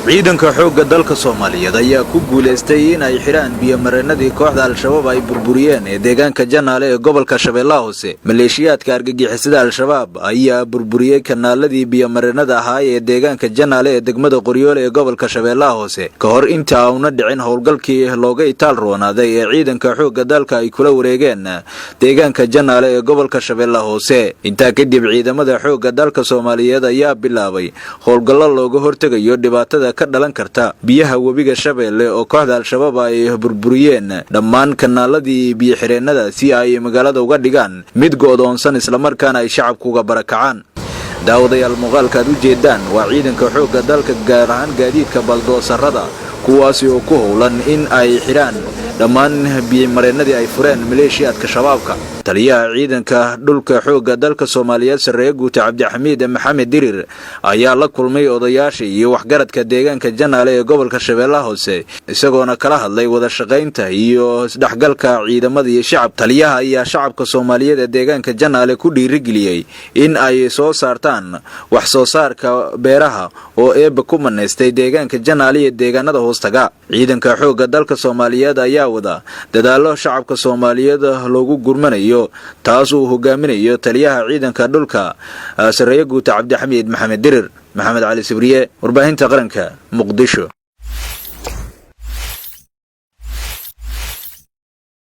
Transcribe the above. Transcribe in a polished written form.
ciidanka xoogga dalka Soomaaliyeed ayaa ku guuleystay in ay xiraan biyo-mareenadii kooxda Al-Shabaab ay burburiyeen ee deegaanka Janaale ee gobolka Shabeellaha Hoose. Maleeshiyaadka argagixisada Al-Shabaab ayaa burburiyay kanaaladii biyo-mareenada ahaa ee deegaanka Janaale ee degmada Qoryoole ee gobolka Shabeellaha Hoose ka hor inta aanu dhicin howlgalkii looga itaal roonaaday ee ciidanka xoogga dalka ay kula wareegeen deegaanka Janaale ee gobolka Shabeellaha Hoose. Intaa kadib ciidamada xoogga dalka Soomaaliyeed ayaa bilaabay howlgallo looga hortagayo dhibaatada ka dhalan karta biyaha webiga Shabeelle oo kooxda Al-Shabaab ay burburiyeen dhammaan kanaaladii biyo xireenada si ay magaalada uga dhigaan mid go'doonsan isla markaana ay shacabku uga barakacaan. daawadayaal muuqaalka aad u jeedaan waa ciidanka xoogga dalka gaar ahaan gaadiidka baldoosarada kuwaasi oo ku howlan in ay xiraan dhammaan biyo-mareenadii ay fureen maleeshiyaadka shabaabka. taliyaha ciidanka dhulka xoogga dalka Soomaaliyeed Sarreeye Guute Cabdixamiid Maxamed Dirir ayaa la kulmay odayaasha iyo waxgaradka deegaanka Janaale ee gobolka Shabeellaha Hoose isagoona kala hadlay wada shaqaynta iyo isdhexgalka ciidamada iyo shacab. taliyaha ayaa shacabka Soomaaliyeed ee deegaanka Janaale ku dhiirigeliyay in ay soo saartaan wax soo saarka beeraha oo eeba ku maneystay deegaanka Janaale iyo deegaanada hoostaga. ciidanka xoogga dalka Soomaaliyeed ayaa wada dadaalo shacabka Soomaaliyeed loogu gurmanayo taas uu hogaaminayo taliyaha ciidanka dhulka Sarreeye Guute Cabdixamiid Maxamed Dirir. Maxamed Cali Sibriye, warbaahinta qaranka, Muqdisho.